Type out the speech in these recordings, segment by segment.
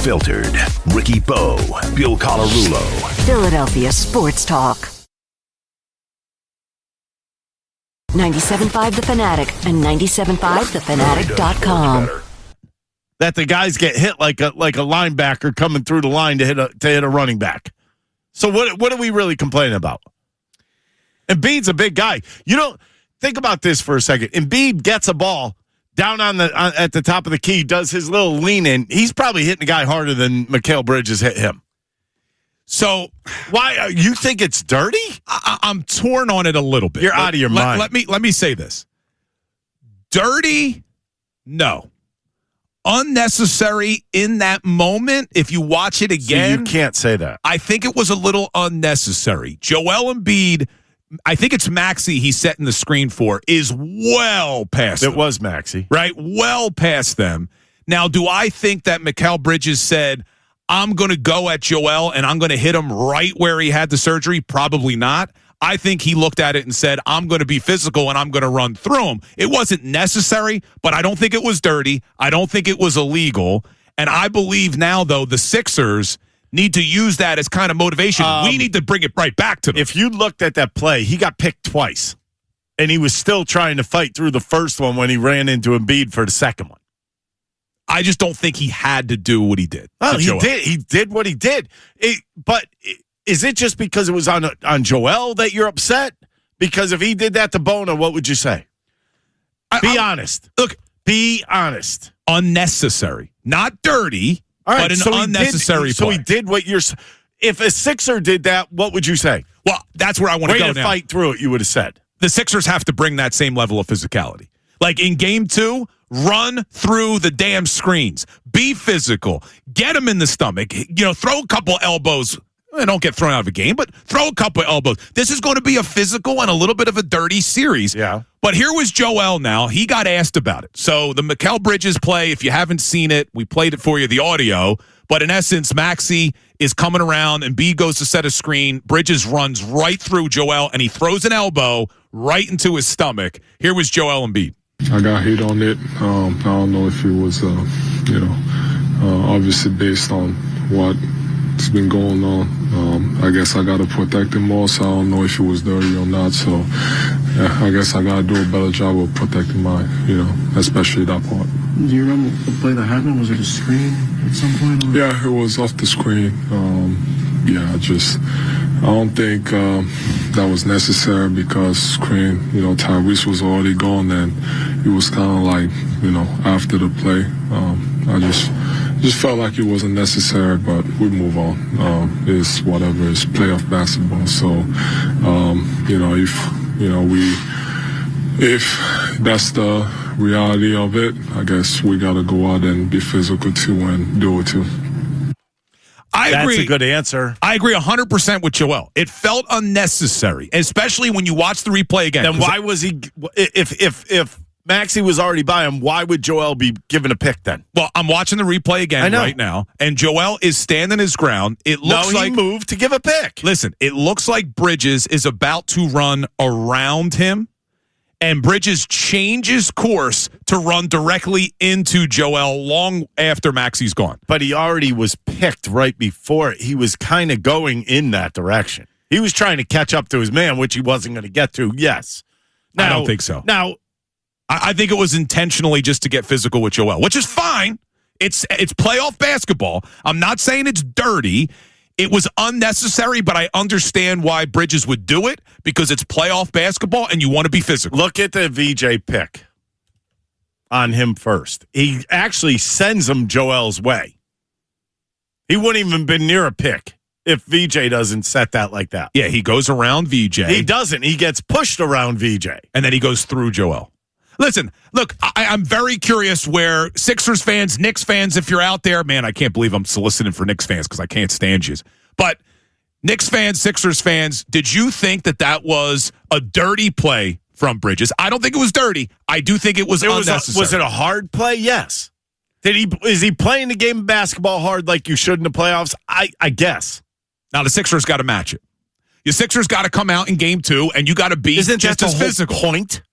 Unfiltered. Ricky Bo, Bill Colarulo. Philadelphia Sports Talk. 97.5 The Fanatic and 97.5thefanatic.com. That the guys get hit like a linebacker coming through the line to hit a running back. So what are we really complaining about? Embiid's a big guy. You know, think about this for a second. Embiid gets a ball down at the top of the key, does his little lean in. He's probably hitting the guy harder than Mikal Bridges hit him. So why you think it's dirty? I'm torn on it a little bit. You're out of your mind. Let me say this. Dirty? No. Unnecessary in that moment. If you watch it again, so you can't say that. I think it was a little unnecessary. Joel Embiid, I think it's Maxey he's setting the screen for, is well past them. It was Maxey. Right? Well past them. Now, do I think that Mikal Bridges said, I'm going to go at Joel and I'm going to hit him right where he had the surgery? Probably not. I think he looked at it and said, I'm going to be physical and I'm going to run through him. It wasn't necessary, but I don't think it was dirty. I don't think it was illegal. And I believe now, though, the Sixers need to use that as kind of motivation. We need to bring it right back to them. If you looked at that play, he got picked twice. And he was still trying to fight through the first one when he ran into Embiid for the second one. I just don't think he had to do what he did. Oh, he did. He did what he did. But is it just because it was on Joel that you're upset? Because if he did that to Bona, what would you say? Be honest. Look, be honest. Unnecessary. Not dirty, but an unnecessary play. So he did what you're – if a Sixer did that, what would you say? Well, that's where I want to go now. Way to fight through it, you would have said. The Sixers have to bring that same level of physicality. Like in Game 2, run through the damn screens. Be physical. Get them in the stomach. You know, throw a couple elbows. Don't get thrown out of a game, but throw a couple elbows. This is going to be a physical and a little bit of a dirty series. Yeah. But here was Joel now. He got asked about it. So the Mikal Bridges play, if you haven't seen it, we played it for you, the audio. But in essence, Maxey is coming around, and B goes to set a screen. Bridges runs right through Joel, and he throws an elbow right into his stomach. Here was Joel Embiid. I got hit on it. I don't know if it was, obviously based on what's been going on. I guess I got to protect him more, so I don't know if it was dirty or not. So, yeah, I guess I got to do a better job of protecting my, especially that part. Do you remember the play that happened? Was it a screen at some point? Or? Yeah, it was off the screen. I don't think that was necessary because screen, Tyrese was already gone, and it was kind of like, after the play. I just felt like it wasn't necessary, but we move on. It's whatever, it's playoff basketball. So, if that's the reality of it, I guess we got to go out and be physical too and do it too. I agree. That's a good answer. I agree 100% with Joel. It felt unnecessary, especially when you watch the replay again. Then why was he – if Maxey was already by him, why would Joel be given a pick then? Well, I'm watching the replay again right now, and Joel is standing his ground. It looks like he moved to give a pick. Listen, it looks like Bridges is about to run around him, and Bridges changes course to run directly into Joel long after Maxey's gone. But he already was picked right before it. He was kind of going in that direction. He was trying to catch up to his man, which he wasn't going to get to, yes. I don't think so. Now, I think it was intentionally just to get physical with Joel, which is fine. It's playoff basketball. I'm not saying it's dirty. It was unnecessary, but I understand why Bridges would do it because it's playoff basketball and you want to be physical. Look at the VJ pick on him first. He actually sends him Joel's way. He wouldn't even been near a pick if VJ doesn't set that like that. Yeah, he goes around VJ. He doesn't. He gets pushed around VJ. And then he goes through Joel. Listen, look, I'm very curious where Sixers fans, Knicks fans, if you're out there, man, I can't believe I'm soliciting for Knicks fans because I can't stand you. But Knicks fans, Sixers fans, did you think that was a dirty play from Bridges? I don't think it was dirty. I do think it was unnecessary. Was it a hard play? Yes. Is he playing the game of basketball hard like you should in the playoffs? I guess. Now the Sixers got to match it. Your Sixers got to come out in Game 2, and you got to be just as physical. Point?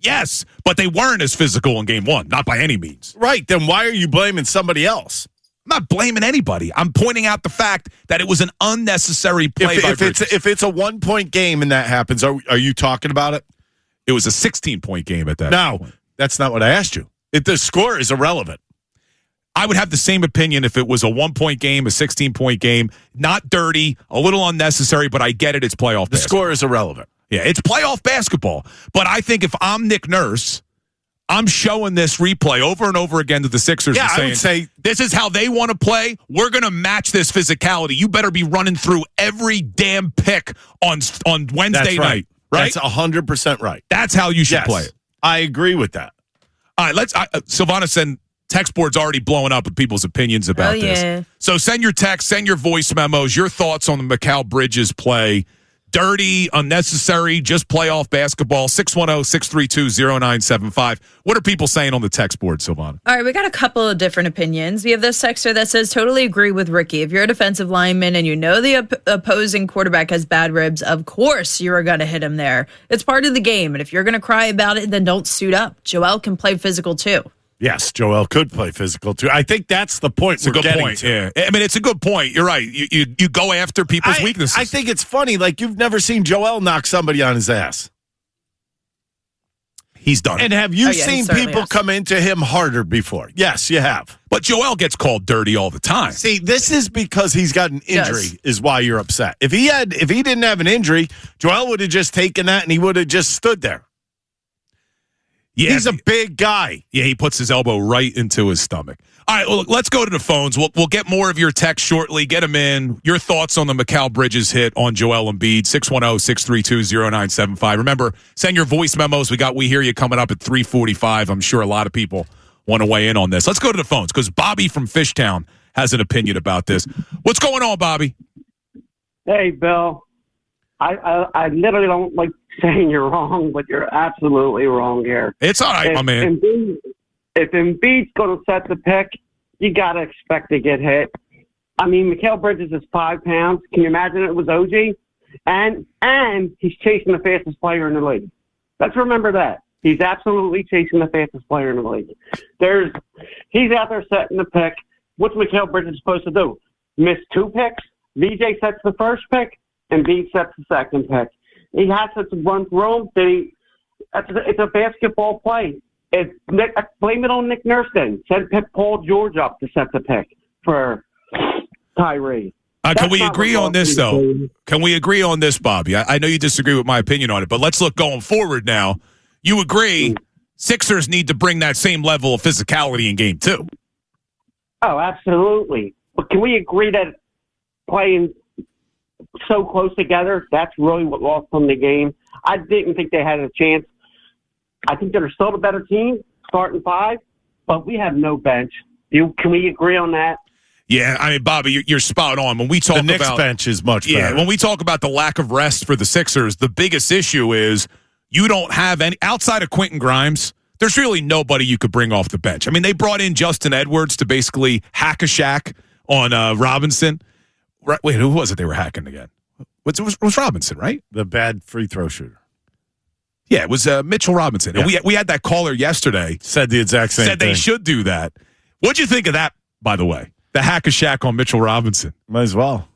Yes, but they weren't as physical in Game 1, not by any means. Right, then why are you blaming somebody else? not blaming anybody. I'm pointing out the fact that it was an unnecessary play by Bridges. If it's a 1-point game and that happens, are you talking about it? It was a 16-point game at that point. No, that's not what I asked you. The score is irrelevant. I would have the same opinion if it was a 1-point game, a 16-point game. Not dirty, a little unnecessary, but I get it. It's playoff basketball. The score is irrelevant. Yeah, it's playoff basketball. But I think if I'm Nick Nurse, I'm showing this replay over and over again to the Sixers and saying, I would say, this is how they want to play. We're going to match this physicality. You better be running through every damn pick on Wednesday night. Right? That's 100% right. That's how you should play it. I agree with that. All right, Silvana said text board's already blowing up with people's opinions about this. So send your text, send your voice memos, your thoughts on the Mikal Bridges play. Dirty, unnecessary, just playoff basketball. 610-632-0975. What are people saying on the text board, Silvana? All right, we got a couple of different opinions. We have this texter that says, totally agree with Ricky. If you're a defensive lineman and you know the opposing quarterback has bad ribs, of course you are going to hit him there. It's part of the game, and if you're going to cry about it, then don't suit up. Joel can play physical too. Yes, Joel could play physical too. I think that's the point we're getting to. Yeah. I mean, it's a good point. You're right. You go after people's weaknesses. I think it's funny. Like, you've never seen Joel knock somebody on his ass. He's done it. And have you seen people come into him harder before? Yes, you have. But Joel gets called dirty all the time. See, this is because he's got an injury is why you're upset. If he didn't have an injury, Joel would have just taken that and he would have just stood there. Yeah, he's a big guy. Yeah, he puts his elbow right into his stomach. All right, well, let's go to the phones. We'll get more of your text shortly. Get them in. Your thoughts on the Mikal Bridges hit on Joel Embiid, 610-632-0975. Remember, send your voice memos. We hear you coming up at 3:45. I'm sure a lot of people want to weigh in on this. Let's go to the phones because Bobby from Fishtown has an opinion about this. What's going on, Bobby? Hey, Bill. I literally don't like saying you're wrong, but you're absolutely wrong here. It's all right, my man. If Embiid's going to set the pick, you got to expect to get hit. I mean, Mikal Bridges is 5 pounds. Can you imagine it was OG? And he's chasing the fastest player in the league. Let's remember that. He's absolutely chasing the fastest player in the league. He's out there setting the pick. What's Mikal Bridges supposed to do? Miss 2 picks? VJ sets the first pick, and Embiid sets the second pick. He has to run through him. It's a basketball play. Blame it on Nick Nurse then. Send Paul George up to set the pick for Tyree. Can we agree on this, though? Can we agree on this, Bobby? I know you disagree with my opinion on it, but let's look going forward now. You agree Sixers need to bring that same level of physicality in Game 2. Oh, absolutely. But can we agree that playing so close together, that's really what lost them the game? I didn't think they had a chance. I think they're still the better team, starting 5, but we have no bench. Can we agree on that? Yeah, I mean, Bobby, you're spot on. When we talk the Knicks about bench is much better. Yeah, when we talk about the lack of rest for the Sixers, the biggest issue is you don't have any outside of Quentin Grimes. There's really nobody you could bring off the bench. I mean, they brought in Justin Edwards to basically hack a shack on Robinson. Right, wait, who was it they were hacking again? It was Robinson, right? The bad free throw shooter. Yeah, it was Mitchell Robinson. Yeah. And we had that caller yesterday. Said the exact same thing. Said they should do that. What'd you think of that, by the way? The hack a shack on Mitchell Robinson. Might as well.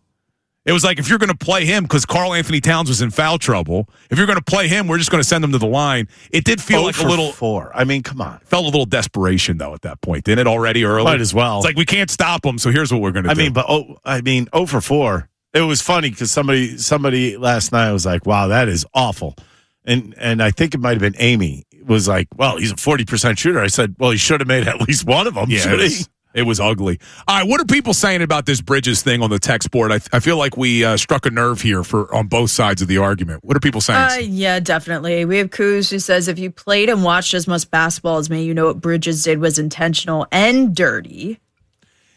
It was like, if you're going to play him, because Karl Anthony Towns was in foul trouble, if you're going to play him, we're just going to send him to the line. It did feel like a little 4. I mean, come on. Felt a little desperation, though, at that point. Didn't it already early? Might as well. It's like, we can't stop him, so here's what we're going to do. I mean, 0 for 4. It was funny because somebody last night was like, wow, that is awful. And I think it might have been Amy was like, well, he's a 40% shooter. I said, well, he should have made at least one of them. Yeah, it was ugly. All right, what are people saying about this Bridges thing on the text board? I feel like we struck a nerve here on both sides of the argument. What are people saying? Yeah, definitely. We have Kuz who says, if you played and watched as much basketball as me, you know what Bridges did was intentional and dirty.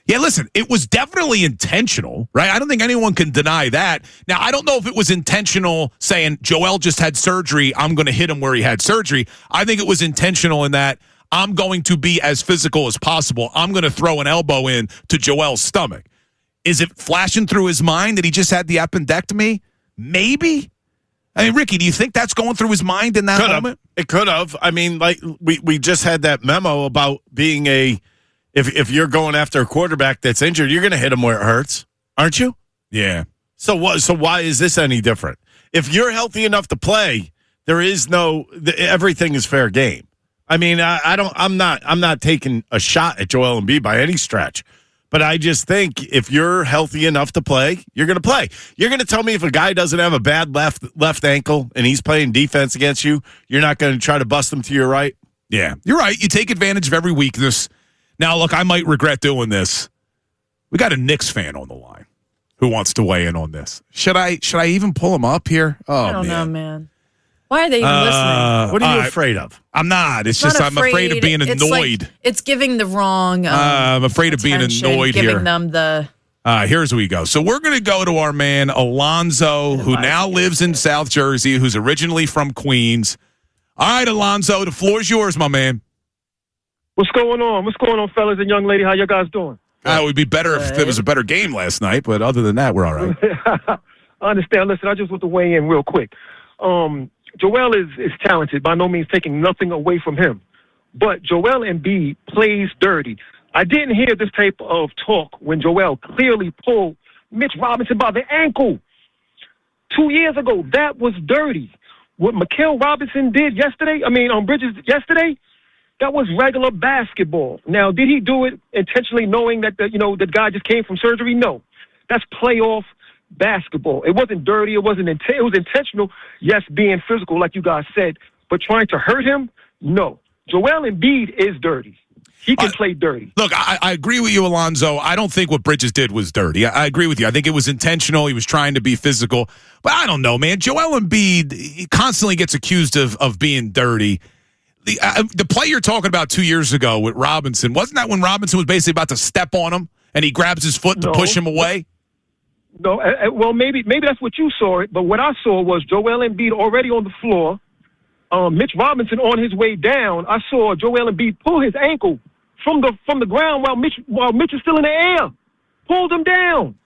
Yeah, listen, it was definitely intentional, right? I don't think anyone can deny that. Now, I don't know if it was intentional saying Joel just had surgery, I'm going to hit him where he had surgery. I think it was intentional in that I'm going to be as physical as possible. I'm going to throw an elbow in to Joel's stomach. Is it flashing through his mind that he just had the appendectomy? Maybe. I mean, Ricky, do you think that's going through his mind in that moment? It could have. I mean, like we just had that memo about being a If you're going after a quarterback that's injured, you're going to hit him where it hurts, aren't you? Yeah. So what? So why is this any different? If you're healthy enough to play, there is everything is fair game. I mean, I'm not taking a shot at Joel Embiid by any stretch, but I just think if you're healthy enough to play, you're going to play. You're going to tell me if a guy doesn't have a bad left ankle and he's playing defense against you, you're not going to try to bust him to your right? Yeah, you're right. You take advantage of every weakness. Now, look, I might regret doing this. We got a Knicks fan on the line who wants to weigh in on this. Should I even pull him up here? Oh, I don't know, man. Why are they even listening? What are you afraid of? I'm not. It's just I'm afraid of being annoyed. It's giving the wrong. I'm afraid of being annoyed here. Giving them the. Here's where we go. So we're going to go to our man Alonzo, who now lives in South Jersey, who's originally from Queens. All right, Alonzo, the floor's yours, my man. What's going on? What's going on, fellas and young lady? How you guys doing? It would be better if there was a better game last night, but other than that, we're all right. I understand. Listen, I just want to weigh in real quick. Joel is talented, by no means taking nothing away from him. But Joel Embiid plays dirty. I didn't hear this type of talk when Joel clearly pulled Mitch Robinson by the ankle 2 years ago. That was dirty. What Mikal Robinson did Bridges yesterday, that was regular basketball. Now, did he do it intentionally knowing that the guy just came from surgery? No. That's playoff basketball. It wasn't dirty. It was intentional. Yes, being physical, like you guys said, but trying to hurt him? No. Joel Embiid is dirty. He can play dirty. Look, I agree with you, Alonzo. I don't think what Bridges did was dirty. I agree with you. I think it was intentional. He was trying to be physical. But I don't know, man. Joel Embiid he constantly gets accused of being dirty. The play you're talking about 2 years ago with Robinson, wasn't that when Robinson was basically about to step on him and he grabs his foot to push him away? No, well, maybe that's what you saw. But what I saw was Joel Embiid already on the floor. Mitch Robinson on his way down. I saw Joel Embiid pull his ankle from the ground while Mitch is still in the air. Pulled him down.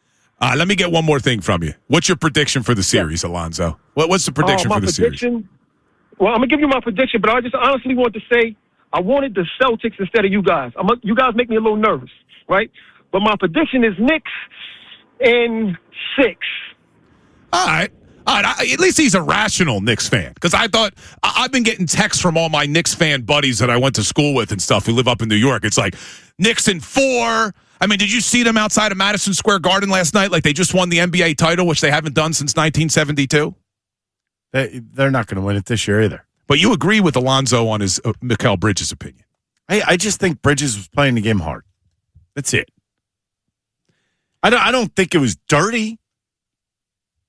Let me get one more thing from you. What's your prediction for the series, Alonzo? What's the prediction for the series? Well, I'm going to give you my prediction, but I just honestly want to say I wanted the Celtics instead of you guys. You guys make me a little nervous, right? But my prediction is Knicks in 6. All right. At least he's a rational Knicks fan. Because I thought, I've been getting texts from all my Knicks fan buddies that I went to school with and stuff who live up in New York. It's like, Knicks in 4. I mean, did you see them outside of Madison Square Garden last night? Like they just won the NBA title, which they haven't done since 1972? They're not going to win it this year either. But you agree with Alonzo on his Mikal Bridges opinion. I just think Bridges was playing the game hard. That's it. I don't think it was dirty.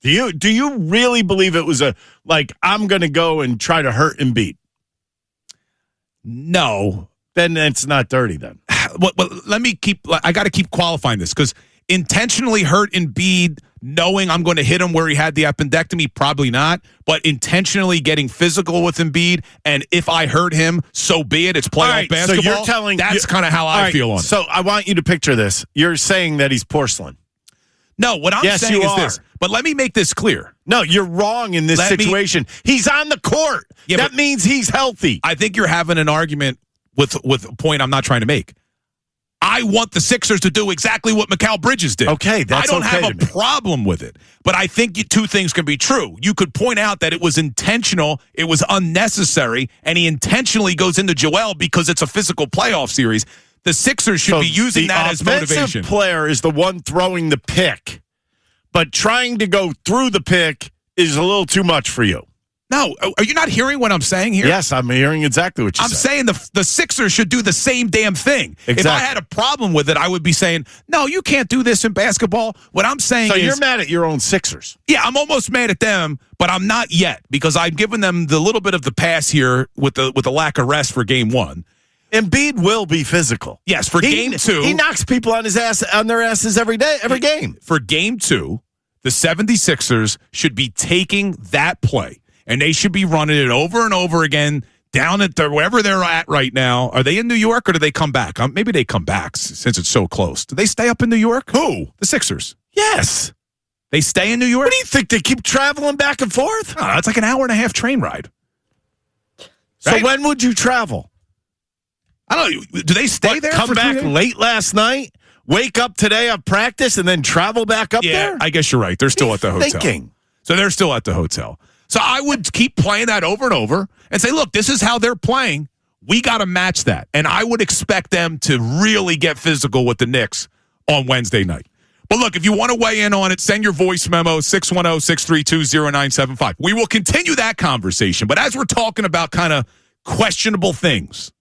Do you really believe it was I'm going to go and try to hurt Embiid? No. Then it's not dirty then. Well, I got to keep qualifying this because intentionally hurt Embiid knowing I'm going to hit him where he had the appendectomy, probably not, but intentionally getting physical with Embiid, and if I hurt him, so be it. It's playoff basketball. So that's kind of how I feel on it. So I want you to picture this. You're saying that he's porcelain. No, what I'm saying is this. But let me make this clear. No, you're wrong in this situation. He's on the court. Yeah, that means he's healthy. I think you're having an argument with a point I'm not trying to make. I want the Sixers to do exactly what Mikal Bridges did. Okay, that's I don't have a problem with it. But I think two things can be true. You could point out that it was intentional, it was unnecessary, and he intentionally goes into Joel because it's a physical playoff series. The Sixers should be using that as motivation. The offensive player is the one throwing the pick, but trying to go through the pick is a little too much for you. No, are you not hearing what I'm saying here? Yes, I'm hearing exactly what you're saying. I'm saying the Sixers should do the same damn thing. Exactly. If I had a problem with it, I would be saying, no, you can't do this in basketball. What I'm saying is... So you're mad at your own Sixers? Yeah, I'm almost mad at them, but I'm not yet because I've given them the little bit of the pass here with the lack of rest for game 1. Embiid will be physical. Yes, for game 2. He knocks people on their asses every game. For game 2, the 76ers should be taking that play. And they should be running it over and over again down at wherever they're at right now. Are they in New York or do they come back? Maybe they come back since it's so close. Do they stay up in New York? Who? The Sixers. Yes. They stay in New York? What do you think? They keep traveling back and forth? Oh, it's like an hour and a half train ride. So when would you travel? I don't know. Do they stay there? Come for 3 back days? late last night, wake up today at practice, and then travel back up there? I guess you're right. They're still at the hotel. Thinking. So they're still at the hotel. So I would keep playing that over and over and say, look, this is how they're playing. We got to match that. And I would expect them to really get physical with the Knicks on Wednesday night. But look, if you want to weigh in on it, send your voice memo, 610-632-0975. We will continue that conversation. But as we're talking about kind of questionable things,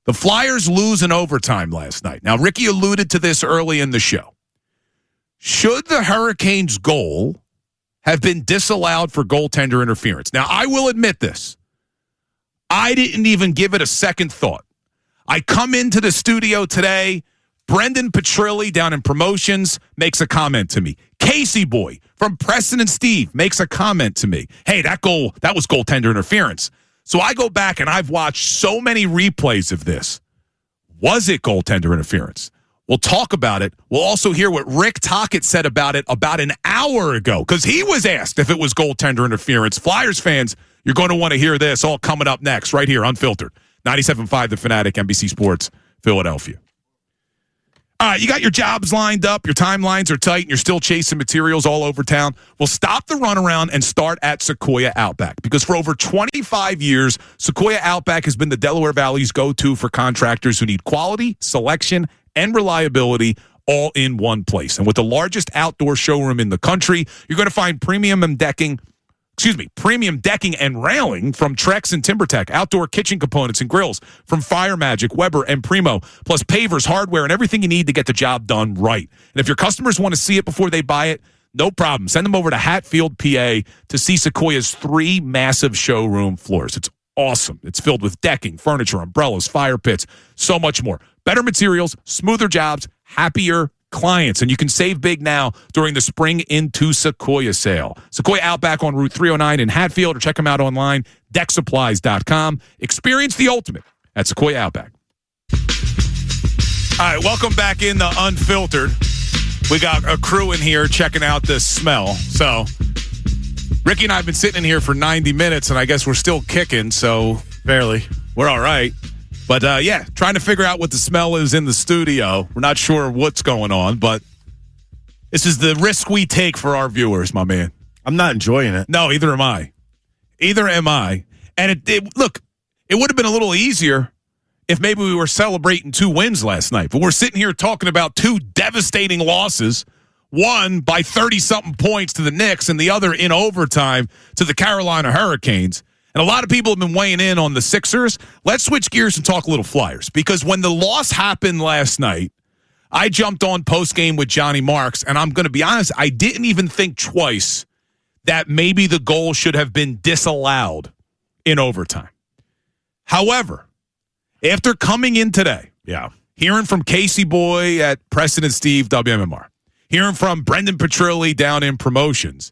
the Flyers lose in overtime last night. Now, Ricky alluded to this early in the show. Should the Hurricanes' goal have been disallowed for goaltender interference? Now, I will admit this. I didn't even give it a second thought. I come into the studio today. Brendan Petrilli down in promotions makes a comment to me. Casey Boy from Preston and Steve makes a comment to me. Hey, that was goaltender interference. So I go back and I've watched so many replays of this. Was it goaltender interference? We'll talk about it. We'll also hear what Rick Tocchet said about it about an hour ago because he was asked if it was goaltender interference. Flyers fans, you're going to want to hear this all coming up next right here, Unfiltered. 97.5 The Fanatic, NBC Sports, Philadelphia. All right, you got your jobs lined up, your timelines are tight, and you're still chasing materials all over town. Well, stop the runaround and start at Sequoia Outback because for over 25 years, Sequoia Outback has been the Delaware Valley's go-to for contractors who need quality, selection, and reliability all in one place. And with the largest outdoor showroom in the country, you're going to find premium decking and railing from Trex and TimberTech, outdoor kitchen components and grills from Fire Magic, Weber, and Primo, plus pavers, hardware, and everything you need to get the job done right. And if your customers want to see it before they buy it, no problem. Send them over to Hatfield, PA to see Sequoia's 3 massive showroom floors. It's awesome. It's filled with decking, furniture, umbrellas, fire pits, so much more. Better materials, smoother jobs, happier clients, and you can save big now during the Spring into Sequoia sale. Sequoia Outback on Route 309 in Hatfield, or check them out online, decksupplies.com. Experience the ultimate at Sequoia Outback. All right, welcome back in the Unfiltered. We got a crew in here checking out this smell. So Ricky and I have been sitting in here for 90 minutes, and I guess we're still kicking, so barely. We're all right. But, trying to figure out what the smell is in the studio. We're not sure what's going on, but this is the risk we take for our viewers, my man. I'm not enjoying it. No, either am I. And look, it would have been a little easier if maybe we were celebrating 2 wins last night. But we're sitting here talking about 2 devastating losses, one by 30-something points to the Knicks and the other in overtime to the Carolina Hurricanes. And a lot of people have been weighing in on the Sixers. Let's switch gears and talk a little Flyers. Because when the loss happened last night, I jumped on postgame with Johnny Marks, and I'm going to be honest, I didn't even think twice that maybe the goal should have been disallowed in overtime. However, after coming in today, hearing from Casey Boy at Preston and Steve WMMR, hearing from Brendan Petrilli down in promotions,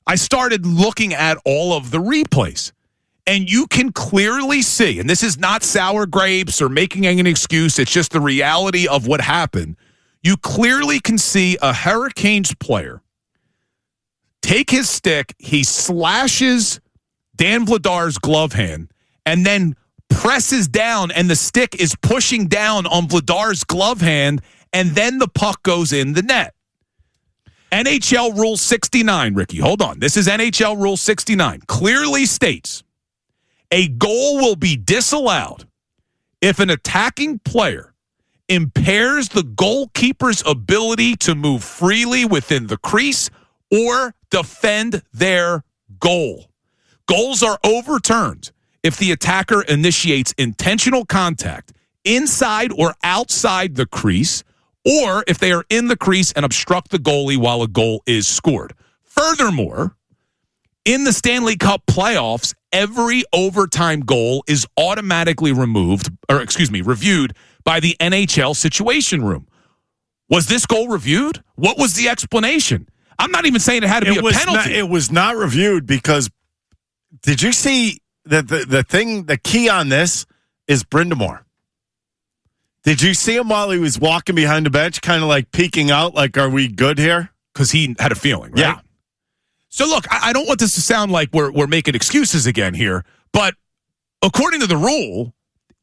I started looking at all of the replays, and you can clearly see, and this is not sour grapes or making an excuse, it's just the reality of what happened. You clearly can see a Hurricanes player take his stick, he slashes Dan Vladar's glove hand, and then presses down, and the stick is pushing down on Vladar's glove hand, and then the puck goes in the net. NHL Rule 69, Ricky, hold on. This is NHL Rule 69. Clearly states a goal will be disallowed if an attacking player impairs the goalkeeper's ability to move freely within the crease or defend their goal. Goals are overturned if the attacker initiates intentional contact inside or outside the crease, or if they are in the crease and obstruct the goalie while a goal is scored. Furthermore, in the Stanley Cup playoffs, every overtime goal is automatically reviewed by the NHL Situation Room. Was this goal reviewed? What was the explanation? I'm not even saying it had to be a penalty. It was not reviewed because did you see that the key on this is Brindamore? Did you see him while he was walking behind the bench, kind of like peeking out, like, are we good here? Because he had a feeling, right? Yeah. So, look, I don't want this to sound like we're making excuses again here, but according to the rule,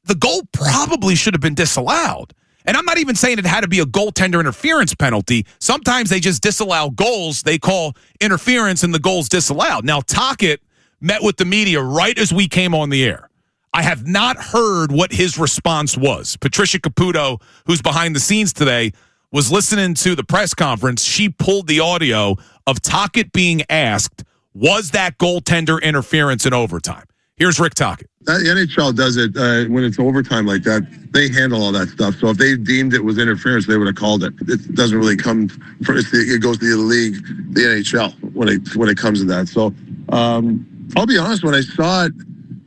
the goal probably should have been disallowed. And I'm not even saying it had to be a goaltender interference penalty. Sometimes they just disallow goals. They call interference and the goal's disallowed. Now, Tocchet met with the media right as we came on the air. I have not heard what his response was. Patricia Caputo, who's behind the scenes today, was listening to the press conference. She pulled the audio of Tocchet being asked, was that goaltender interference in overtime? Here's Rick Tocchet. The NHL does it when it's overtime like that. They handle all that stuff. So if they deemed it was interference, they would have called it. It doesn't really come. It goes to the league, the NHL when it comes to that. So I'll be honest. When I saw it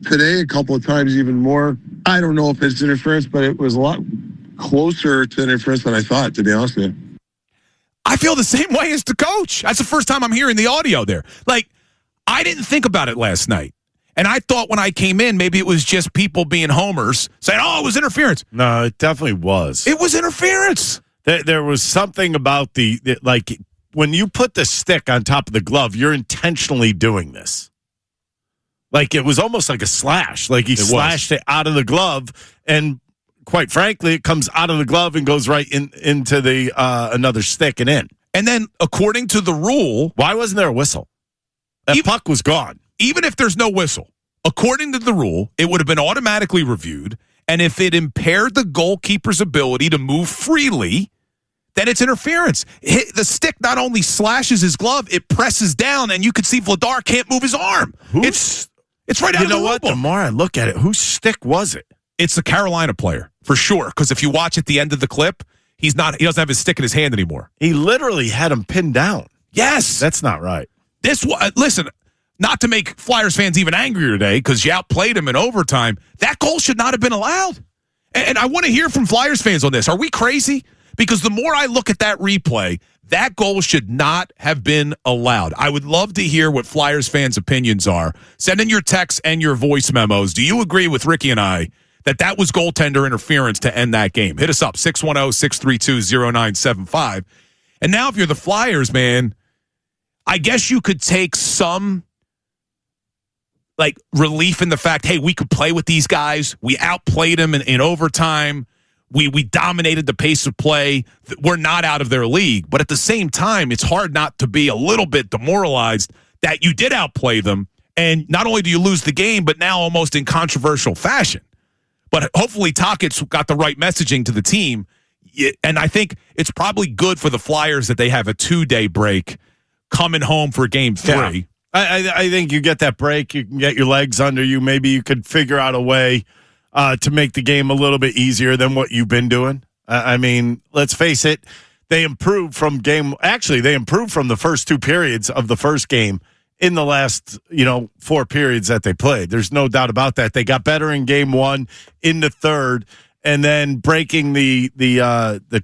today a couple of times, even more, I don't know if it's interference, but it was a lot closer to interference than I thought. To be honest with you, I feel the same way as the coach. That's the first time I'm hearing the audio there. Like, I didn't think about it last night. And I thought when I came in, maybe it was just people being homers saying, oh, it was interference. No, it definitely was. It was interference. There was something about like, when you put the stick on top of the glove, you're intentionally doing this. Like, it was almost like a slash. Like, he slashed it out of the glove, and quite frankly, it comes out of the glove and goes right into the another stick and in. And then, according to the rule, why wasn't there a whistle? That puck was gone. Even if there's no whistle, according to the rule, it would have been automatically reviewed, and if it impaired the goalkeeper's ability to move freely, then it's interference. The stick not only slashes his glove, it presses down, and you can see Vladar can't move his arm. It's right out of the rule book. You know what? The more I look at it, whose stick was it? It's the Carolina player, for sure, because if you watch at the end of the clip, he doesn't have his stick in his hand anymore. He literally had him pinned down. Yes. That's not right. Listen, not to make Flyers fans even angrier today, because you outplayed him in overtime, that goal should not have been allowed. And I want to hear from Flyers fans on this. Are we crazy? Because the more I look at that replay, that goal should not have been allowed. I would love to hear what Flyers fans' opinions are. Send in your texts and your voice memos. Do you agree with Ricky and I that was goaltender interference to end that game? Hit us up, 610-632-0975. And now if you're the Flyers, man, I guess you could take some relief in the fact, hey, we could play with these guys. We outplayed them in overtime. We dominated the pace of play. We're not out of their league. But at the same time, it's hard not to be a little bit demoralized that you did outplay them. And not only do you lose the game, but now almost in controversial fashion. But hopefully Tocchet's got the right messaging to the team. And I think it's probably good for the Flyers that they have a 2-day break coming home for game 3. Yeah. I think you get that break. You can get your legs under you. Maybe you could figure out a way to make the game a little bit easier than what you've been doing. I mean, let's face it. They improved from the first 2 periods of the first game in the last, 4 periods that they played. There's no doubt about that. They got better in game 1, in the third, and then breaking the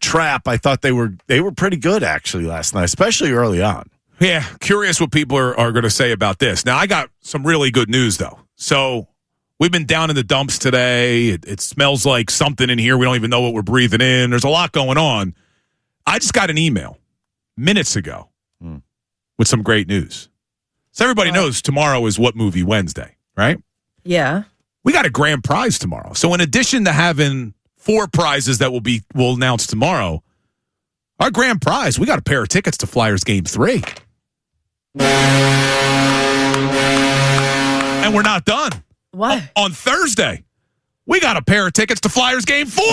trap. I thought they were pretty good actually last night, especially early on. Yeah, curious what people are going to say about this. Now, I got some really good news, though. So we've been down in the dumps today. It smells like something in here. We don't even know what we're breathing in. There's a lot going on. I just got an email minutes ago with some great news. So everybody knows tomorrow is What Movie Wednesday, right? Yeah. We got a grand prize tomorrow. So in addition to having 4 prizes that we'll announce tomorrow, our grand prize, we got a pair of tickets to Flyers Game 3. And we're not done. What? On Thursday, we got a pair of tickets to Flyers Game 4.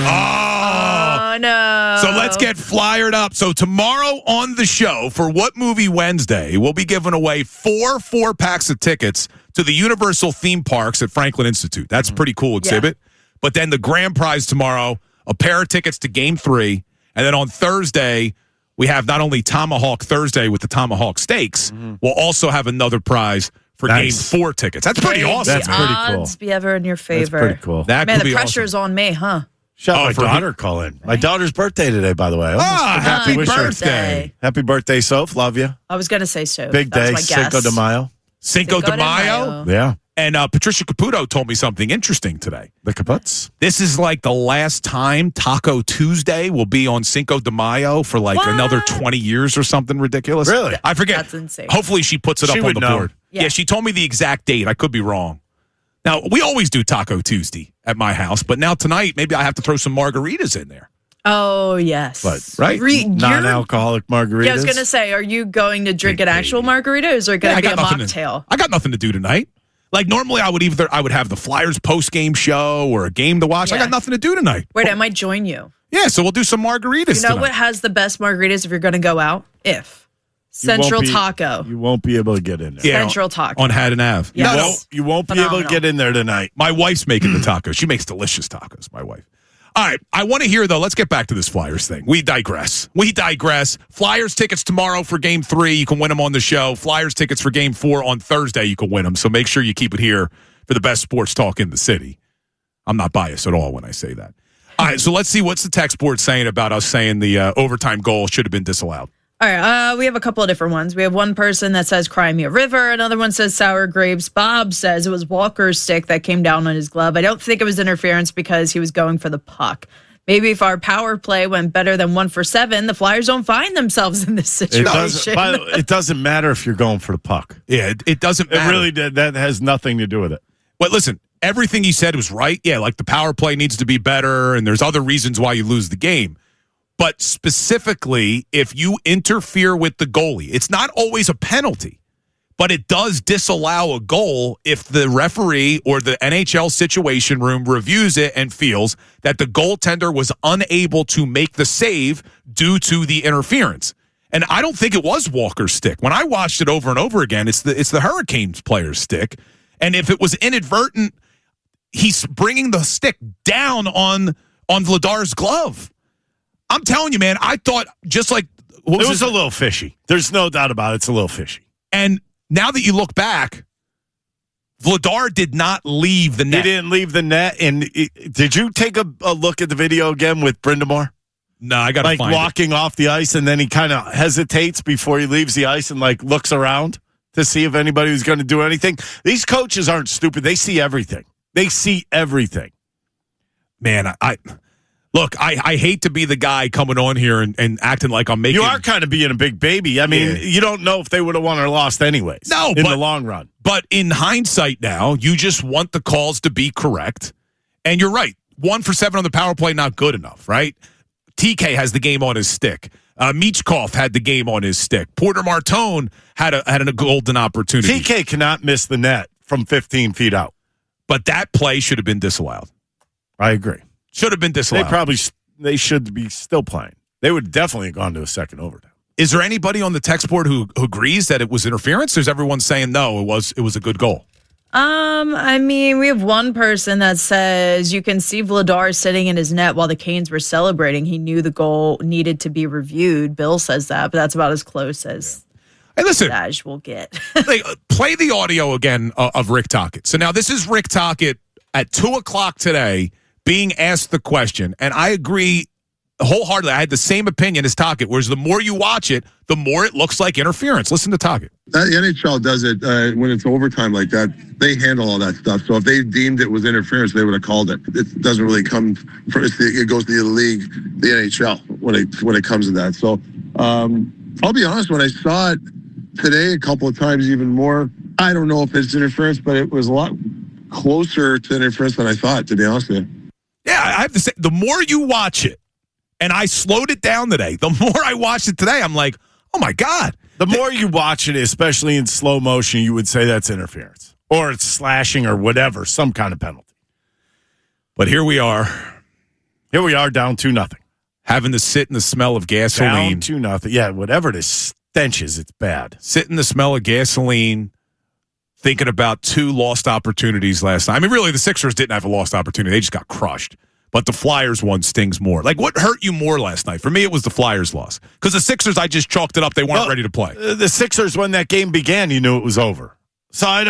Oh, no. So let's get flyered up. So tomorrow on the show for What Movie Wednesday, we'll be giving away 4 4-packs of tickets to the Universal theme parks at Franklin Institute. That's a pretty cool exhibit. Yeah. But then the grand prize tomorrow, a pair of tickets to Game 3. And then on Thursday, we have not only Tomahawk Thursday with the Tomahawk Steaks, we'll also have another prize for Game 4 tickets. That's pretty awesome. That's pretty cool. Odds be ever in your favor. That's pretty cool. That Man, could the be pressure's on me, huh? My daughter call in. My daughter's birthday today, by the way. Happy birthday. Happy birthday, Soph. Love you. I was going to say so. Big day, Cinco de Mayo. Cinco de Mayo? Yeah. And Patricia Caputo told me something interesting today. The Caputs? This is like the last time Taco Tuesday will be on Cinco de Mayo for another 20 years or something ridiculous. Really? I forget. That's insane. Hopefully she puts it up on the board. Yeah, she told me the exact date. I could be wrong. Now, we always do Taco Tuesday at my house, but now tonight, maybe I have to throw some margaritas in there. Oh, yes. But, right? Non-alcoholic margaritas. Yeah, I was going to say, are you going to drink an actual margarita, or is it going to be a mocktail? I got nothing to do tonight. Like, normally I would have the Flyers post-game show or a game to watch. Yeah. I got nothing to do tonight. Wait, I might join you. Yeah, so we'll do some margaritas You know what has the best margaritas if you're going to go out? Central Taco. You won't be able to get in there. Yeah, Central Taco. On Haddon Ave. Yes. You won't be able to get in there tonight. My wife's making the tacos. She makes delicious tacos, my wife. All right, I want to hear, though, let's get back to this Flyers thing. We digress. Flyers tickets tomorrow for Game 3. You can win them on the show. Flyers tickets for Game 4 on Thursday. You can win them. So make sure you keep it here for the best sports talk in the city. I'm not biased at all when I say that. All right, so let's see what's the text board saying about us saying the overtime goal should have been disallowed. All right, we have a couple of different ones. We have one person that says Cry Me a River. Another one says Sour Grapes. Bob says it was Walker's stick that came down on his glove. I don't think it was interference because he was going for the puck. Maybe if our power play went better than 1 for 7, the Flyers don't find themselves in this situation. It doesn't matter if you're going for the puck. Yeah, it doesn't matter. It really did. That has nothing to do with it. But listen, everything he said was right. Yeah, like the power play needs to be better, and there's other reasons why you lose the game. But specifically, if you interfere with the goalie, it's not always a penalty, but it does disallow a goal if the referee or the NHL Situation Room reviews it and feels that the goaltender was unable to make the save due to the interference. And I don't think it was Walker's stick. When I watched it over and over again, it's the Hurricanes player's stick. And if it was inadvertent, he's bringing the stick down on Vladar's glove. I'm telling you, man, I thought just like... It was a little fishy. There's no doubt about it. It's a little fishy. And now that you look back, Vladar did not leave the net. He didn't leave the net. And did you take a look at the video again with Brindamore? No, I got to find walking off the ice, and then he kind of hesitates before he leaves the ice and looks around to see if anybody was going to do anything. These coaches aren't stupid. They see everything. Man, I hate to be the guy coming on here and acting like I'm making... You are kind of being a big baby. I mean, You don't know if they would have won or lost anyways. No, in the long run. But in hindsight now, you just want the calls to be correct. And you're right. 1 for 7 on the power play, not good enough, right? TK has the game on his stick. Michkov had the game on his stick. Porter Martone had a golden opportunity. TK cannot miss the net from 15 feet out. But that play should have been disallowed. I agree. Should have been disallowed. They should be still playing. They would definitely have gone to a second overtime. Is there anybody on the text board who agrees that it was interference? There's everyone saying no, it was a good goal. I mean, we have one person that says you can see Vladar sitting in his net while the Canes were celebrating. He knew the goal needed to be reviewed. Bill says that, but that's about as close as Daj will get. Play the audio again of Rick Tocchet. So now this is Rick Tocchet at 2:00 today being asked the question, and I agree wholeheartedly. I had the same opinion as Tocchet, whereas the more you watch it, the more it looks like interference. Listen to Tocchet. The NHL does it when it's overtime like that. They handle all that stuff. So if they deemed it was interference, they would have called it. It doesn't really come from it goes to the league, the NHL when it comes to that. So I'll be honest, when I saw it today a couple of times even more, I don't know if it's interference, but it was a lot closer to interference than I thought, to be honest with you. Yeah, I have to say, the more you watch it, and I slowed it down today, the more I watched it today, I'm like, oh my God. The more you watch it, especially in slow motion, you would say that's interference. Or it's slashing or whatever, some kind of penalty. But here we are. Down 2-0. Having to sit in the smell of gasoline. Down 2-0. Yeah, whatever it is, stenches, it's bad. Sit in the smell of gasoline, thinking about 2 lost opportunities last night. I mean, really, the Sixers didn't have a lost opportunity. They just got crushed. But the Flyers one stings more. What hurt you more last night? For me, it was the Flyers loss. Because the Sixers, I just chalked it up. They weren't ready to play. The Sixers, when that game began, you knew it was over. So you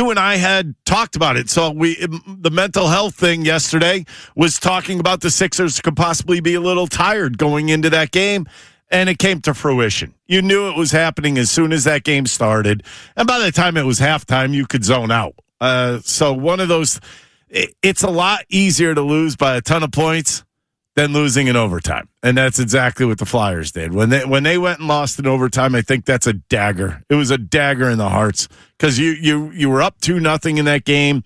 and I had talked about it. So the mental health thing yesterday was talking about the Sixers could possibly be a little tired going into that game. And it came to fruition. You knew it was happening as soon as that game started. And by the time it was halftime, you could zone out. So one of those... It's a lot easier to lose by a ton of points than losing in overtime. And that's exactly what the Flyers did. When they went and lost in overtime, I think that's a dagger. It was a dagger in the hearts because you were up 2-0 in that game,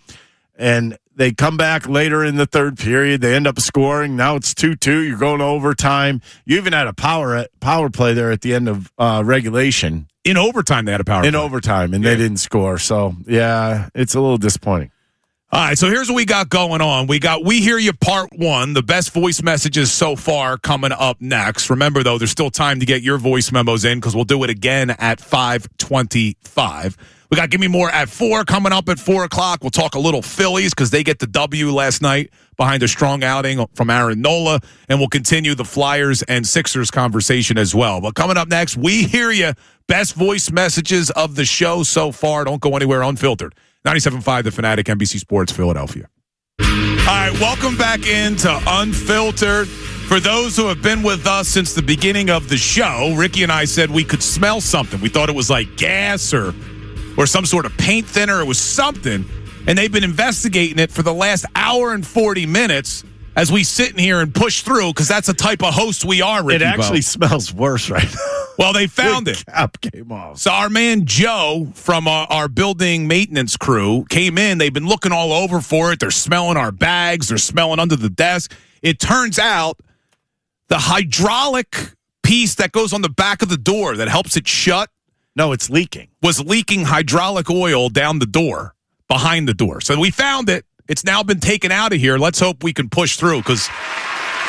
and they come back later in the third period. They end up scoring. Now it's 2-2. You're going to overtime. You even had a power play there at the end of regulation. In overtime, they had a power play. In overtime, and they didn't score. So, yeah, it's a little disappointing. All right, so here's what we got going on. We Hear You Part 1, the best voice messages so far coming up next. Remember, though, there's still time to get your voice memos in because we'll do it again at 5:25. We got Give Me More at 4 coming up at 4 o'clock. We'll talk a little Phillies because they get the W last night behind a strong outing from Aaron Nola, and we'll continue the Flyers and Sixers conversation as well. But coming up next, We Hear You, best voice messages of the show so far. Don't go anywhere, unfiltered. 97.5 The Fanatic, NBC Sports, Philadelphia. All right, welcome back into Unfiltered. For those who have been with us since the beginning of the show, Ricky and I said we could smell something. We thought it was like gas or some sort of paint thinner. It was something, and they've been investigating it for the last hour and 40 minutes as we sit in here and push through because that's the type of host we are, Ricky. It actually smells worse right now. Well, they found it. Cap came off. So our man Joe from our building maintenance crew came in. They've been looking all over for it. They're smelling our bags. They're smelling under the desk. It turns out the hydraulic piece that goes on the back of the door that helps it shut. No, it's leaking. Was leaking hydraulic oil down the door, behind the door. So we found it. It's now been taken out of here. Let's hope we can push through because...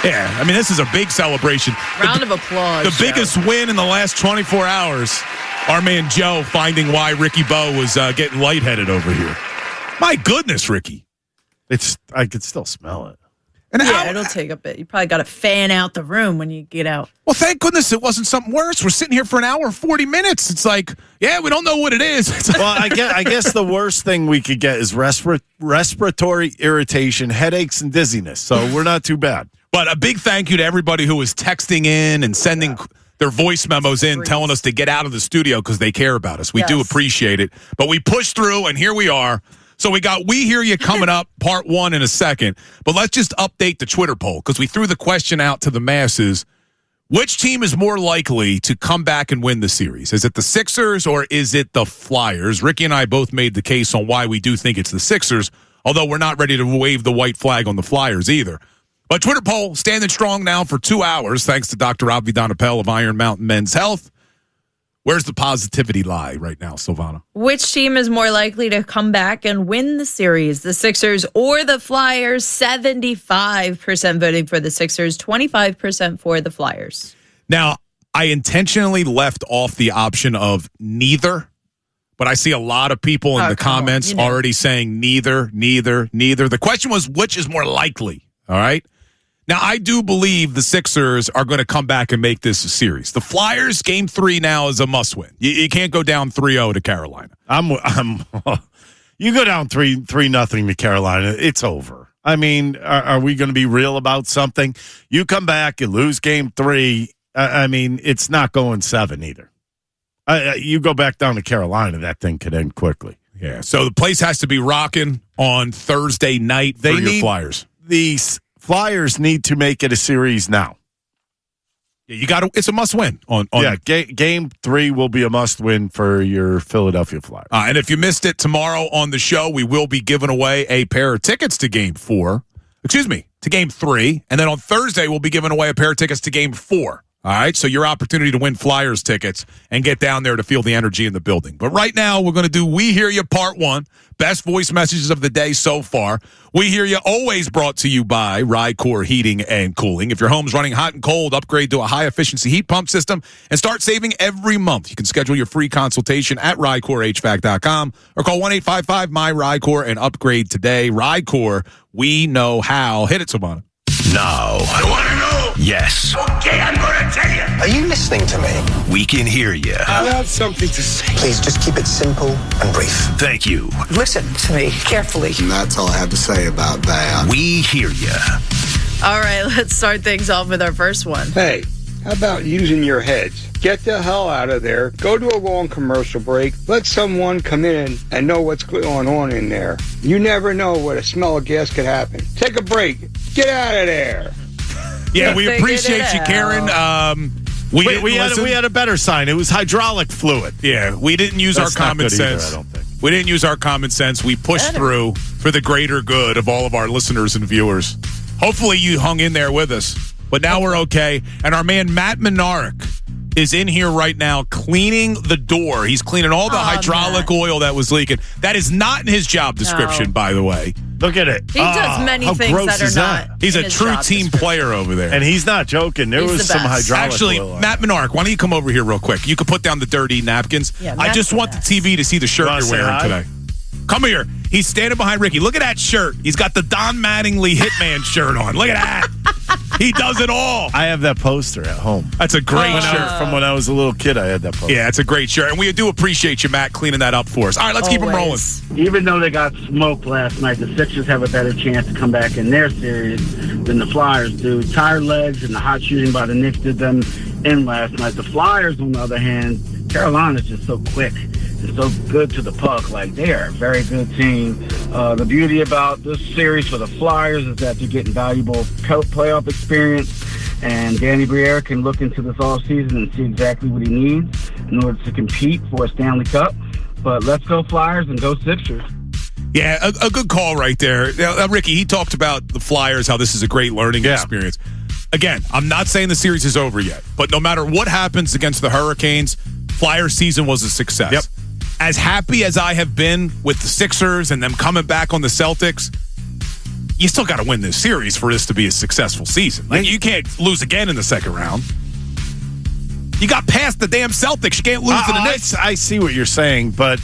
yeah, I mean, this is a big celebration. Round of applause. The biggest win in the last 24 hours. Our man Joe finding why Ricky Bo was getting lightheaded over here. My goodness, Ricky. I could still smell it. It'll take a bit. You probably got to fan out the room when you get out. Well, thank goodness it wasn't something worse. We're sitting here for an hour and 40 minutes. It's like, yeah, we don't know what it is. Well, I guess the worst thing we could get is respiratory irritation, headaches, and dizziness. So we're not too bad. But a big thank you to everybody who is texting in and sending their voice memos in, telling us to get out of the studio because they care about us. We do appreciate it. But we pushed through, and here we are. So we got We Hear You coming up, part 1 in a second. But let's just update the Twitter poll because we threw the question out to the masses. Which team is more likely to come back and win the series? Is it the Sixers or is it the Flyers? Ricky and I both made the case on why we do think it's the Sixers, although we're not ready to wave the white flag on the Flyers either. But Twitter poll standing strong now for 2 hours, thanks to Dr. Abvidon Appel of Iron Mountain Men's Health. Where's the positivity lie right now, Silvana? Which team is more likely to come back and win the series, the Sixers or the Flyers? 75% voting for the Sixers, 25% for the Flyers. Now, I intentionally left off the option of neither, but I see a lot of people in the comments already saying neither. The question was, which is more likely? All right. Now, I do believe the Sixers are going to come back and make this a series. The Flyers, Game 3 now is a must-win. You can't go down 3-0 to Carolina. You go down 3-0 to Carolina, it's over. I mean, are we going to be real about something? You come back, you lose Game 3. I mean, it's not going 7 either. You go back down to Carolina, that thing could end quickly. Yeah, so the place has to be rocking on Thursday night for your Flyers. These Flyers need to make it a series now. Yeah, you got to. It's a must-win. Game 3 will be a must-win for your Philadelphia Flyers. And if you missed it, tomorrow on the show, we will be giving away a pair of tickets to Game 4. Excuse me, to Game 3. And then on Thursday, we'll be giving away a pair of tickets to Game 4. All right, so your opportunity to win Flyers tickets and get down there to feel the energy in the building. But right now, we're going to do We Hear You Part 1, best voice messages of the day so far. We Hear You always brought to you by Rycore Heating and Cooling. If your home's running hot and cold, upgrade to a high-efficiency heat pump system and start saving every month. You can schedule your free consultation at RycoreHVAC.com or call 1-855-MY-RYCORE and upgrade today. Rycore, we know how. Hit it, Savannah. Now. I want to know. Yes. Okay, I'm going to tell you. Are you listening to me? We can hear you. I have something to say. Please just keep it simple and brief. Thank you. Listen to me carefully. And that's all I have to say about that. We hear you. All right, let's start things off with our first one. Hey, how about using your heads? Get the hell out of there. Go to a long commercial break. Let someone come in and know what's going on in there. You never know what a smell of gas could happen. Take a break. Get out of there. Yeah, we appreciate you, Karen. We had a better sign. It was hydraulic fluid. Yeah, we didn't use our common sense. Either, I don't think. We didn't use our common sense. We pushed through for the greater good of all of our listeners and viewers. Hopefully you hung in there with us. But now we're okay. And our man Matt Minarik is in here right now cleaning the door. He's cleaning all the hydraulic oil that was leaking. That is not in his job description, by the way. Look at it. He does many things that are not. He's a true team player over there. And he's not joking. There was some hydraulic Actually, oil on. Matt Minarik, why don't you come over here real quick? You can put down the dirty napkins. Yeah, I just want the TV to see the shirt you're wearing today. Come here. He's standing behind Ricky. Look at that shirt. He's got the Don Mattingly Hitman shirt on. Look at that. He does it all. I have that poster at home. That's a great shirt. From when I was a little kid, I had that poster. Yeah, it's a great shirt. And we do appreciate you, Matt, cleaning that up for us. All right, let's keep them rolling. Even though they got smoked last night, the Sixers have a better chance to come back in their series than the Flyers do. Tired legs and the hot shooting by the Knicks did them in last night. The Flyers, on the other hand, Carolina's just so quick and so good to the puck. Like, they are a very good team. The beauty about this series for the Flyers is that they're getting valuable playoff experience, and Danny Briere can look into this offseason and see exactly what he needs in order to compete for a Stanley Cup. But let's go Flyers and go Sixers. Yeah, a good call right there. Now, Ricky, he talked about the Flyers, how this is a great learning experience. Again, I'm not saying the series is over yet, but no matter what happens against the Hurricanes, Flyers season was a success. Yep. As happy as I have been with the Sixers and them coming back on the Celtics, you still got to win this series for this to be a successful season. Like, you can't lose again in the second round. You got past the damn Celtics. You can't lose to the Knicks. I see what you're saying, but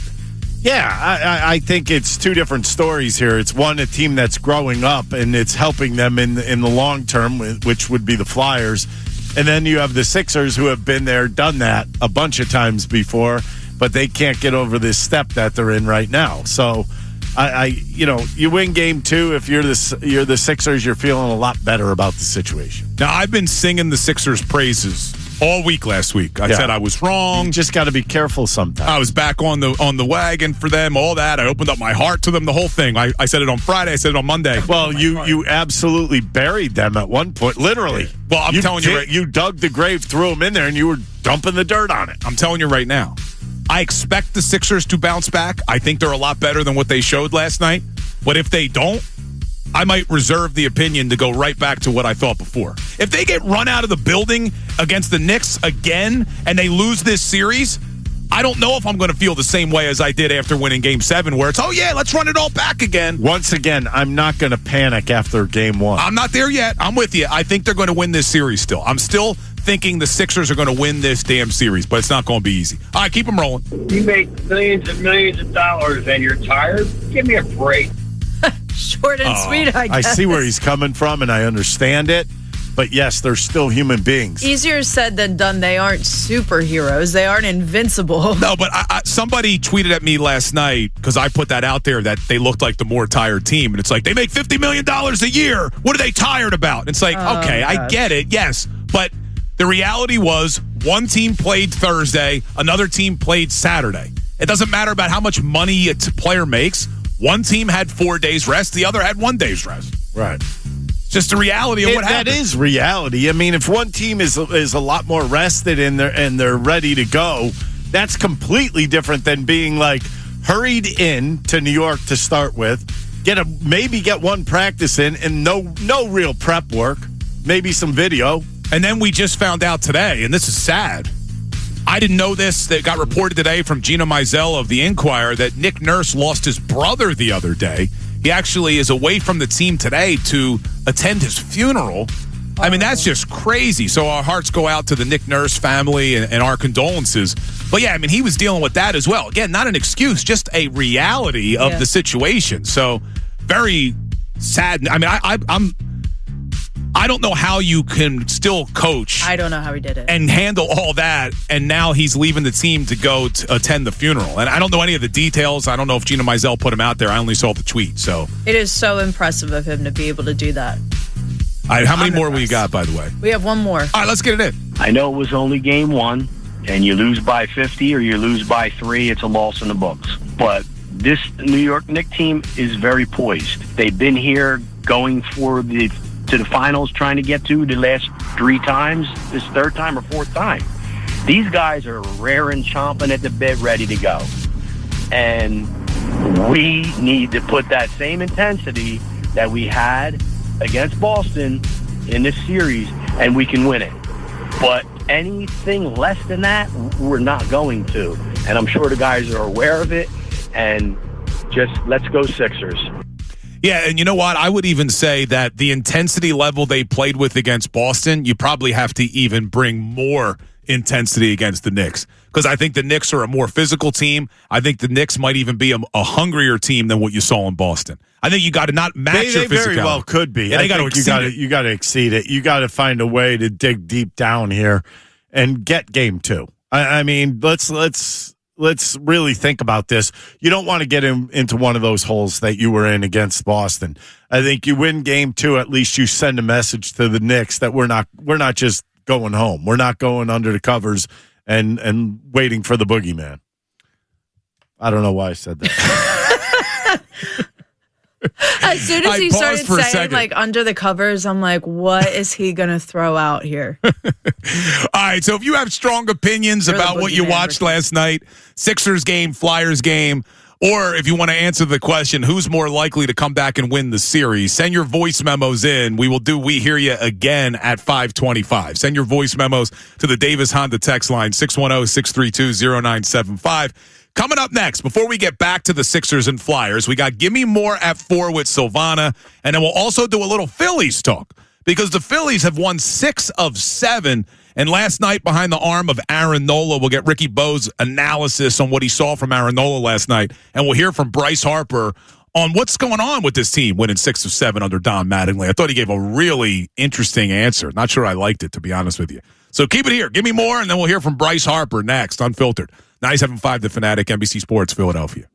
yeah, I think it's two different stories here. It's one, a team that's growing up and it's helping them in the long term, which would be the Flyers. And then you have the Sixers who have been there, done that a bunch of times before, but they can't get over this step that they're in right now. So, you win game 2. If you're the Sixers, you're feeling a lot better about the situation. Now, I've been singing the Sixers' praises all week last week. I said I was wrong. You just got to be careful sometimes. I was back on the wagon for them, all that. I opened up my heart to them, the whole thing. I said it on Friday. I said it on Monday. Well, you absolutely buried them at one point, literally. Well, I'm telling you, you dug the grave, threw them in there, and you were dumping the dirt on it. I'm telling you right now. I expect the Sixers to bounce back. I think they're a lot better than what they showed last night. But if they don't, I might reserve the opinion to go right back to what I thought before. If they get run out of the building against the Knicks again and they lose this series, I don't know if I'm going to feel the same way as I did after winning Game 7, where it's, let's run it all back again. Once again, I'm not going to panic after Game 1. I'm not there yet. I'm with you. I think they're going to win this series still. I'm still thinking the Sixers are going to win this damn series, but it's not going to be easy. All right, keep them rolling. You make millions and millions of dollars and you're tired? Give me a break. Short and sweet, I guess. I see where he's coming from, and I understand it. But yes, they're still human beings. Easier said than done. They aren't superheroes. They aren't invincible. No, but somebody tweeted at me last night, because I put that out there, that they looked like the more tired team. And it's like, they make $50 million a year. What are they tired about? And it's like, okay, I get it, yes. But the reality was, one team played Thursday, another team played Saturday. It doesn't matter about how much money a player makes. One team had 4 days rest, the other had 1 day's rest. Right. Just the reality of what happened. That is reality. I mean, if one team is a lot more rested and they're ready to go, that's completely different than being like hurried in to New York to start with, maybe get one practice in and no real prep work, maybe some video. And then we just found out today, and this is sad. I didn't know this. That got reported today from Gina Mizell of the Inquirer that Nick Nurse lost his brother the other day. He actually is away from the team today to attend his funeral. I mean, that's just crazy. So our hearts go out to the Nick Nurse family and our condolences. But yeah, I mean, he was dealing with that as well. Again, not an excuse, just a reality of the situation. So very sad. I mean, I don't know how you can still coach. I don't know how he did it. And handle all that, and now he's leaving the team to go to attend the funeral. And I don't know any of the details. I don't know if Gina Mizell put him out there. I only saw the tweet. So it is so impressive of him to be able to do that. All right, how many more we got, by the way? We have one more. All right, let's get it in. I know it was only game 1, and you lose by 50 or you lose by 3, it's a loss in the books. But this New York Knicks team is very poised. They've been here going for the to the finals trying to get to the last 3 times, this third time or fourth time. These guys are raring, chomping at the bit, ready to go. And we need to put that same intensity that we had against Boston in this series, and we can win it. But anything less than that, we're not going to. And I'm sure the guys are aware of it, and just let's go Sixers. Yeah, and you know what? I would even say that the intensity level they played with against Boston, you probably have to even bring more intensity against the Knicks, because I think the Knicks are a more physical team. I think the Knicks might even be a hungrier team than what you saw in Boston. I think you got to not match your physicality. They very well could be. Yeah, you got to exceed it. You got to find a way to dig deep down here and get game 2. I mean, let's really think about this. You don't want to get into one of those holes that you were in against Boston. I think you win game 2. At least you send a message to the Knicks that we're not just going home. We're not going under the covers and waiting for the boogeyman. I don't know why I said that. As soon as he started saying like under the covers, I'm like, what is he going to throw out here? All right, so if you have strong opinions about what you watched last night, Sixers game, Flyers game, or if you want to answer the question, who's more likely to come back and win the series, send your voice memos in. We hear you again at 5:25. Send your voice memos to the Davis Honda text line, 610-632-0975. Coming up next, before we get back to the Sixers and Flyers, we got Gimme More at 4 with Silvana, and then we'll also do a little Phillies talk, because the Phillies have won 6 of 7, and last night behind the arm of Aaron Nola, we'll get Ricky Bo's analysis on what he saw from Aaron Nola last night, and we'll hear from Bryce Harper on what's going on with this team winning 6 of 7 under Don Mattingly. I thought he gave a really interesting answer. Not sure I liked it, to be honest with you. So keep it here. Give me more, and then we'll hear from Bryce Harper next, Unfiltered. 97.5 The Fanatic, NBC Sports, Philadelphia.